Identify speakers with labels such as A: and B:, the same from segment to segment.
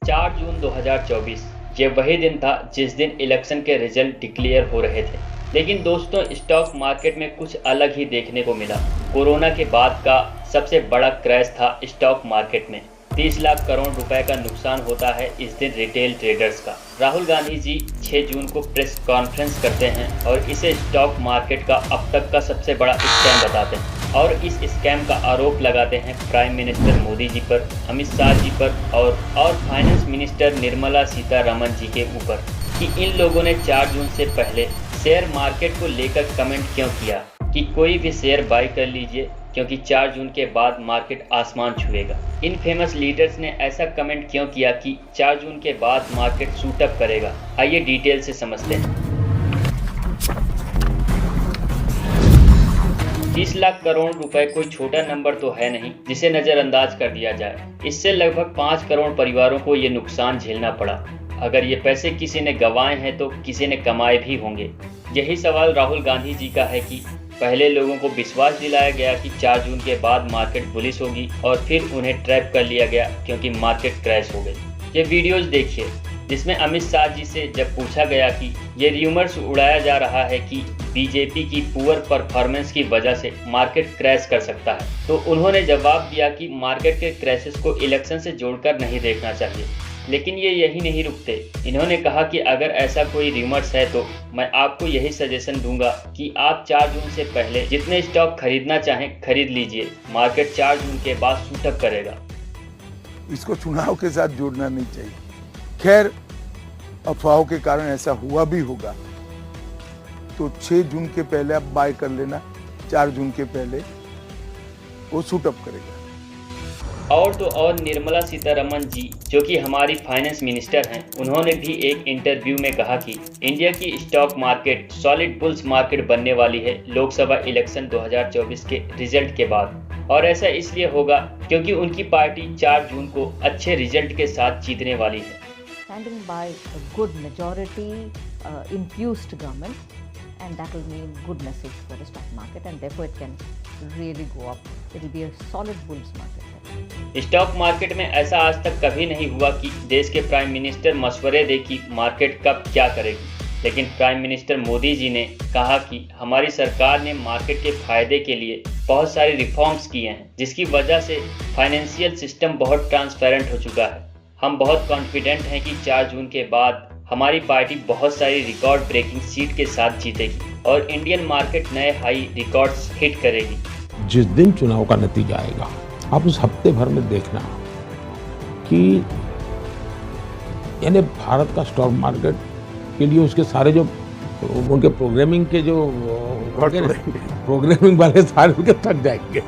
A: 4 जून 2024 ये वही दिन था जिस दिन इलेक्शन के रिजल्ट डिक्लेयर हो रहे थे। लेकिन दोस्तों, स्टॉक मार्केट में कुछ अलग ही देखने को मिला। कोरोना के बाद का सबसे बड़ा क्रैश था स्टॉक मार्केट में। 30 लाख करोड़ रुपए का नुकसान होता है इस दिन रिटेल ट्रेडर्स का। राहुल गांधी जी 6 जून को प्रेस कॉन्फ्रेंस करते हैं और इसे स्टॉक मार्केट का अब तक का सबसे बड़ा स्कैम बताते हैं और इस स्कैम का आरोप लगाते हैं प्राइम मिनिस्टर मोदी जी पर, अमित शाह जी पर और फाइनेंस मिनिस्टर निर्मला सीतारमण जी के ऊपर कि इन लोगों ने 4 जून से पहले शेयर मार्केट को लेकर कमेंट क्यों किया कि कोई भी शेयर बाय कर लीजिए क्योंकि 4 जून के बाद मार्केट आसमान छुएगा। इन फेमस लीडर्स ने ऐसा कमेंट क्यों किया कि 4 जून के बाद मार्केट शूट अप करेगा। आइए डिटेल से समझते हैं। 30 लाख करोड़ रुपए कोई छोटा नंबर तो है नहीं जिसे नजरअंदाज कर दिया जाए। इससे लगभग 5 करोड़ परिवारों को ये नुकसान झेलना पड़ा। अगर ये पैसे किसी ने गंवाए हैं तो किसी ने कमाए भी होंगे। यही सवाल राहुल गांधी जी का है कि पहले लोगों को विश्वास दिलाया गया कि 4 जून के बाद मार्केट बुलिश होगी और फिर उन्हें ट्रैप कर लिया गया क्योंकि मार्केट क्रैश हो गई। ये वीडियोस देखिए जिसमें अमित शाह जी से जब पूछा गया कि ये र्यूमर्स उड़ाया जा रहा है कि बीजेपी की पुअर परफॉर्मेंस की वजह से मार्केट क्रैश कर सकता है, तो उन्होंने जवाब दिया कि मार्केट के क्रैशेस को इलेक्शन से जोड़कर नहीं देखना चाहिए। लेकिन ये यही नहीं रुकते। इन्होंने कहा कि अगर ऐसा कोई र्यूमर्स है तो मैं आपको यही सजेशन दूंगा कि आप 4 जून से पहले जितने स्टॉक खरीदना चाहें खरीद लीजिए। मार्केट 4 जून के बाद शूटअप करेगा।
B: इसको चुनाव के साथ जोड़ना नहीं चाहिए। खैर, अफवाहों के कारण ऐसा हुआ भी होगा तो 6 जून के पहले आप बाय कर लेना, 4 जून के पहले वो शूटअप करेगा।
A: और तो और निर्मला सीतारमण जी जो कि हमारी फाइनेंस मिनिस्टर हैं, उन्होंने भी एक इंटरव्यू में कहा कि इंडिया की stock market solid bulls market बनने वाली है लोकसभा इलेक्शन 2024 के रिजल्ट के बाद। और ऐसा इसलिए होगा क्योंकि उनकी पार्टी 4 जून को अच्छे रिजल्ट के साथ जीतने वाली है।
C: Standing by a good majority infused government, and that will mean good message for the stock market, and therefore it can really go up. It will be a solid bulls market.
A: Stock market में ऐसा आज तक कभी नहीं हुआ कि देश के प्राइम मिनिस्टर मशवरे दे कि मार्केट कब क्या करेगी। लेकिन प्राइम मिनिस्टर मोदी जी ने कहा कि हमारी सरकार ने मार्केट के फायदे के लिए बहुत सारे रिफॉर्म्स किए हैं जिसकी वजह से फाइनेंशियल सिस्टम बहुत ट्रांसपेरेंट हो चुका है। हम बहुत कॉन्फिडेंट हैं कि 4 जून के बाद हमारी पार्टी बहुत सारी रिकॉर्ड ब्रेकिंग सीट के साथ जीतेगी और इंडियन मार्केट नए हाई रिकॉर्ड्स हिट करेगी।
D: जिस दिन चुनाव का नतीजा आएगा, आप उस हफ्ते भर में देखना कि यानी भारत का स्टॉक मार्केट के लिए उसके सारे जो उनके प्रोग्रामिंग के जो प्रोग्रामिंग वाले सारे उनके थक जाएंगे।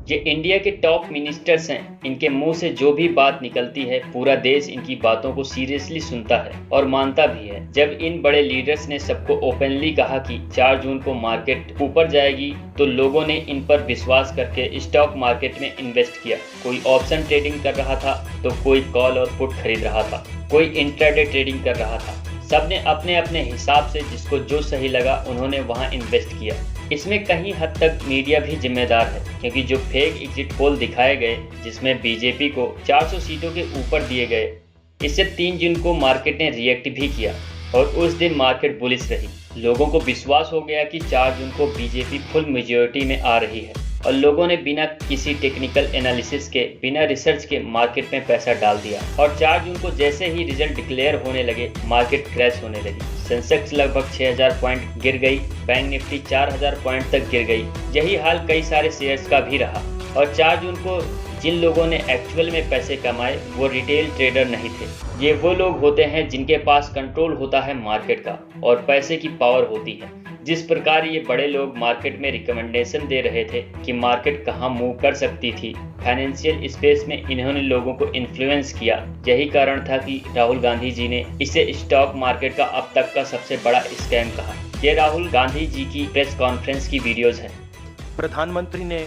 A: ये इंडिया के टॉप मिनिस्टर्स हैं। इनके मुंह से जो भी बात निकलती है पूरा देश इनकी बातों को सीरियसली सुनता है और मानता भी है। जब इन बड़े लीडर्स ने सबको ओपनली कहा कि 4 जून को मार्केट ऊपर जाएगी तो लोगों ने इन पर विश्वास करके स्टॉक मार्केट में इन्वेस्ट किया। कोई ऑप्शन ट्रेडिंग कर रहा था तो कोई कॉल और पुट खरीद रहा था, कोई इंट्राडे ट्रेडिंग कर रहा था। सबने अपने अपने हिसाब से जिसको जो सही लगा उन्होंने वहां इन्वेस्ट किया। इसमें कहीं हद तक मीडिया भी जिम्मेदार है क्योंकि जो फेक एग्जिट पोल दिखाए गए जिसमें बीजेपी को 400 सीटों के ऊपर दिए गए, इससे 3 जून को मार्केट ने रिएक्ट भी किया और उस दिन मार्केट बुलिश रही। लोगों को विश्वास हो गया कि 4 जून को बीजेपी फुल मेजॉरिटी में आ रही है और लोगों ने बिना किसी टेक्निकल एनालिसिस के, बिना रिसर्च के मार्केट में पैसा डाल दिया। और 4 जून को जैसे ही रिजल्ट डिक्लेयर होने लगे मार्केट क्रैश होने लगी। सेंसेक्स लगभग 6000 पॉइंट गिर गई, बैंक निफ्टी 4000 पॉइंट तक गिर गई। यही हाल कई सारे शेयर्स का भी रहा। और 4 जून को जिन लोगों ने एक्चुअल में पैसे कमाए वो रिटेल ट्रेडर नहीं थे। ये वो लोग होते हैं जिनके पास कंट्रोल होता है मार्केट का और पैसे की पावर होती है। जिस प्रकार ये बड़े लोग मार्केट में रिकमेंडेशन दे रहे थे कि मार्केट कहाँ मूव कर सकती थी, फाइनेंशियल स्पेस में इन्होंने लोगों को इन्फ्लुएंस किया। यही कारण था कि राहुल गांधी जी ने इसे स्टॉक मार्केट का अब तक का सबसे बड़ा स्कैम कहा। ये राहुल गांधी जी की प्रेस कॉन्फ्रेंस की वीडियोज हैं।
E: प्रधानमंत्री ने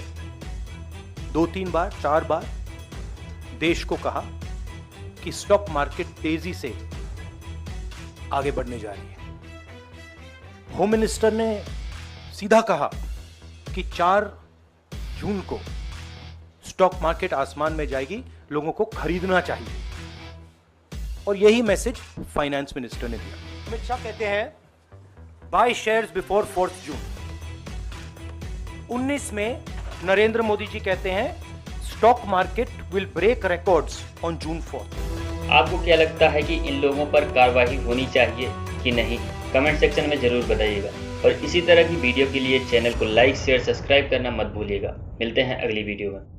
E: 2-3 बार 4 बार देश को कहा कि स्टॉक मार्केट तेजी से आगे बढ़ने जा रही है। होम मिनिस्टर ने सीधा कहा कि 4 जून को स्टॉक मार्केट आसमान में जाएगी, लोगों को खरीदना चाहिए। और यही मैसेज फाइनेंस मिनिस्टर ने दिया। अमित शाह कहते हैं बाय शेयर्स बिफोर 4 जून। 19 में नरेंद्र मोदी जी कहते हैं stock market will break records on June 4।
A: आपको क्या लगता है कि इन लोगों पर कार्रवाई होनी चाहिए कि नहीं? कमेंट सेक्शन में जरूर बताइएगा। और इसी तरह की वीडियो के लिए चैनल को लाइक, शेयर, सब्सक्राइब करना मत भूलिएगा। मिलते हैं अगली वीडियो में।